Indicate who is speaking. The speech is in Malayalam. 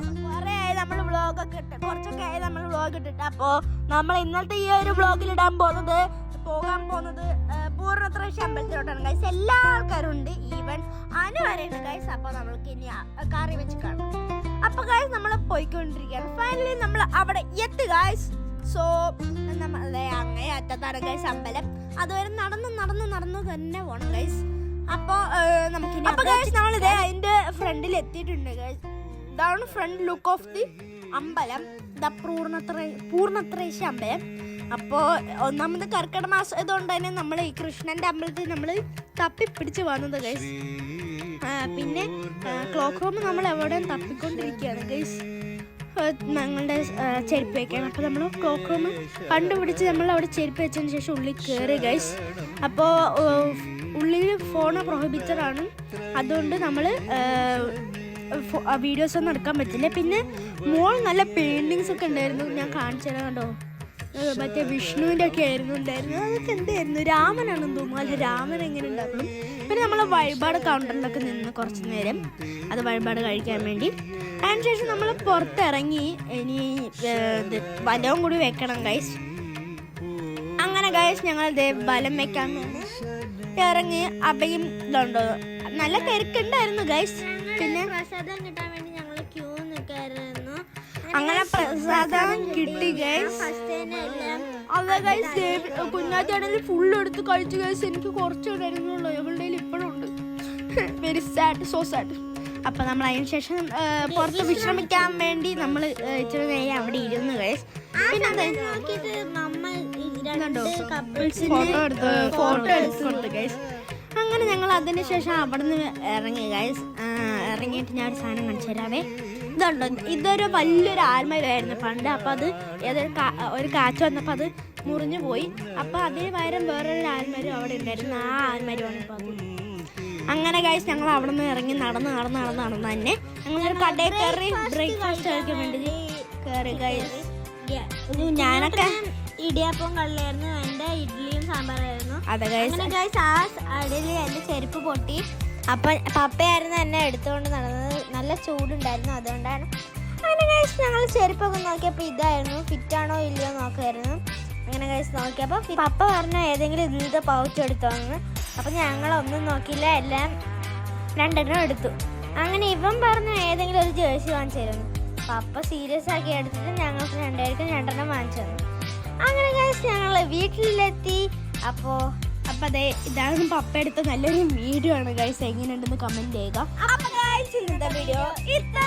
Speaker 1: കുറെ ആയി നമ്മൾ വ്ളോഗൊക്കെ ഇട്ട് കുറച്ചൊക്കെ ആയി നമ്മൾ വ്ളോഗ് ഇട്ടിട്ട്. അപ്പോൾ നമ്മൾ ഇന്നത്തെ ഈ ഒരു വ്ളോഗിൽ പോകാൻ പോകുന്നത് പൂർണ്ണത്രേശി അമ്പലത്തിലോട്ടാണ് ഗൈസ്. എല്ലാ ആൾക്കാരും ഉണ്ട്, ഈവൻ അനു വരെയുണ്ട് ഗൈസ്. അപ്പോൾ നമ്മൾക്ക് ഇനി കറി വെച്ച് കാണാം. അപ്പോൾ ഗൈസ് നമ്മൾ പോയിക്കൊണ്ടിരിക്കുകയാണ്. ഫൈനലി നമ്മൾ അവിടെ എത്തി ഗൈസ്. സോ നമ്മളെ അങ്ങേ അറ്റത്താണ് ഗൈസ് അമ്പലം. അതുവരെ നടന്ന് തന്നെ പോകണം ഗൈസ്. അപ്പോൾ നമുക്കിനി അപ്പോൾ ഗൈസ് നമ്മളിതേ അതിൻ്റെ ഫ്രണ്ടിൽ എത്തിയിട്ടുണ്ട് ഗൈസ്. ഇതാണ് ഫ്രണ്ട് ലുക്ക് ഓഫ് ദി അമ്പലം, പൂർണ്ണത്രേശി അമ്പലം. അപ്പോൾ ഒന്നാമത് കർക്കിടക മാസം ഇതുകൊണ്ട് തന്നെ നമ്മൾ ഈ കൃഷ്ണന്റെ അമ്പലത്തിൽ നമ്മൾ തപ്പിപ്പിടിച്ച് വന്നത് ഗൈസ്. പിന്നെ ക്ലോക്ക് റൂം നമ്മൾ എവിടെയും തപ്പിക്കൊണ്ടിരിക്കുകയാണ് ഗൈസ്, ഞങ്ങളുടെ ചെരുപ്പ് വയ്ക്കാൻ. അപ്പോൾ നമ്മൾ ക്ലോക്ക് റൂം കണ്ടുപിടിച്ച് നമ്മൾ അവിടെ ചെരുപ്പ് വെച്ചതിന് ശേഷം ഉള്ളിൽ കയറി ഗൈസ്. അപ്പോൾ ഉള്ളിൽ ഫോൺ പ്രൊഹിബിറ്റഡ് ആണ്, അതുകൊണ്ട് നമ്മൾ വീഡിയോസ് ഒന്നും എടുക്കാൻ പറ്റില്ല. പിന്നെ മോൾ നല്ല പെയിൻറ്റിങ്സ് ഒക്കെ ഉണ്ടായിരുന്നു, ഞാൻ കാണിച്ചു തരാം കണ്ടോ. മറ്റേ വിഷ്ണുവിൻ്റെ ഒക്കെ ഉണ്ടായിരുന്നു. അതൊക്കെ എന്തായിരുന്നു, രാമനാണെന്ന് തോന്നുന്നു. അല്ല, രാമൻ എങ്ങനെ ഉണ്ടാക്കണം. പിന്നെ നമ്മൾ വഴിപാട് കൗണ്ടറിലൊക്കെ നിന്ന് കുറച്ച് നേരം അത് വഴിപാട് കഴിക്കാൻ വേണ്ടി. അതിനുശേഷം നമ്മൾ പുറത്തിറങ്ങി ഇനി ബലവും കൂടി വെക്കണം ഗൈസ്. അങ്ങനെ ഗൈസ് ഞങ്ങൾ ബലം വെക്കാൻ വേണ്ടി ഇറങ്ങി. അപ്പയും ഇതുണ്ടോ നല്ല തിരക്കുണ്ടായിരുന്നു ഗൈസ്. പിന്നെ
Speaker 2: പ്രസാദം കിട്ടാൻ വേണ്ടി ഞങ്ങൾ ക്യൂ നിൽക്കായിരുന്നു.
Speaker 1: അങ്ങനെ പ്രസാദം കിട്ടി ഗൈസ്. അതെ ഗൈസ്, കുഞ്ഞാറ്റാണെങ്കിൽ ഫുള്ള് എടുത്ത് കഴിച്ചു ഗൈസ്. എനിക്ക് കുറച്ച് ഉണ്ടായിരുന്നുള്ളൂ, ഇവളുടെ ഇപ്പോഴും ഉണ്ട്. Very sad, so sad. അപ്പം നമ്മൾ അതിന് ശേഷം പുറത്ത് വിശ്രമിക്കാൻ വേണ്ടി നമ്മൾ ഇച്ചിരി നേരം അവിടെ ഇരുന്ന് ഗൈസ്. പിന്നെ ഫോട്ടോ എടുത്തുകൊണ്ട് ഗൈസ്. അങ്ങനെ ഞങ്ങൾ അതിന് ശേഷം അവിടെ നിന്ന് ഇറങ്ങി ഗൈസ്. ഇറങ്ങിയിട്ട് ഞാൻ ഒരു സാധനം കാണിച്ചു തരാവേ. ഇതുണ്ടോ, ഇതൊരു വലിയൊരു ആൽമരമായിരുന്നു പണ്ട്. അപ്പം അത് ഒരു കാറ്റ് വന്നപ്പോൾ അത് മുറിഞ്ഞു പോയി. അപ്പം അതിന് പകരം വേറൊരു ആൽമരം അവിടെ ഉണ്ടായിരുന്നു. ആ ആൽമരമാണ് ഇപ്പോൾ അത്. അങ്ങനെ ഗൈസ് ഞങ്ങൾ അവിടെ നിന്ന് ഇറങ്ങി നടന്ന് തന്നെ ഞങ്ങളൊരു കടയിൽ കയറി ബ്രേക്ക്ഫാസ്റ്റ് കഴിക്കാൻ വേണ്ടി കയറി ഗൈസ്. ഞാനൊക്കെ
Speaker 2: ഇടിയപ്പം കള്ളയായിരുന്നു, എൻ്റെ ഇഡ്ഡലിയും സാമ്പാറായിരുന്നു.
Speaker 1: അതെ ഗൈസ്.
Speaker 2: ഗൈസ് ആ അടിയിൽ എൻ്റെ ചെരുപ്പ് പൊട്ടി. അപ്പം പപ്പയായിരുന്നു എന്നെ എടുത്തുകൊണ്ട് നടന്നത്. നല്ല ചൂടുണ്ടായിരുന്നു, അതുകൊണ്ടാണ്. അങ്ങനെ ഗൈസ് ഞങ്ങൾ ചെരുപ്പൊക്കെ നോക്കിയപ്പോൾ ഇതായിരുന്നു, ഫിറ്റാണോ ഇല്ലയോ നോക്കുമായിരുന്നു. അങ്ങനെ ഗൈസ് നോക്കിയപ്പോൾ പപ്പ പറഞ്ഞു ഏതെങ്കിലും ഇതിലത്തെ പൗച്ച് എടുത്തോന്ന്. അപ്പം ഞങ്ങളൊന്നും നോക്കിയില്ല, എല്ലാം രണ്ടെണ്ണം എടുത്തു. അങ്ങനെ ഇവൻ പറഞ്ഞു ഏതെങ്കിലും ഒരു ജേഴ്സി വാങ്ങിച്ചു തരുന്നു. പപ്പ സീരിയസ് ആക്കി എടുത്തിട്ട് ഞങ്ങൾക്ക് രണ്ടെണ്ണം വാങ്ങിച്ചു തന്നു. അങ്ങനെ ഗൈസ് ഞങ്ങൾ വീട്ടിലെത്തി. അപ്പോൾ
Speaker 1: അതെ, ഇതാണ് പപ്പ എടുത്ത നല്ലൊരു വീഡിയോ ആണ് ഗൈസ്. എങ്ങനെയുണ്ടെന്ന് കമന്റ് ചെയ്യുക.
Speaker 2: അപ്പോൾ ഗൈസ് ഇന്നത്തെ വീഡിയോ ഇത്ര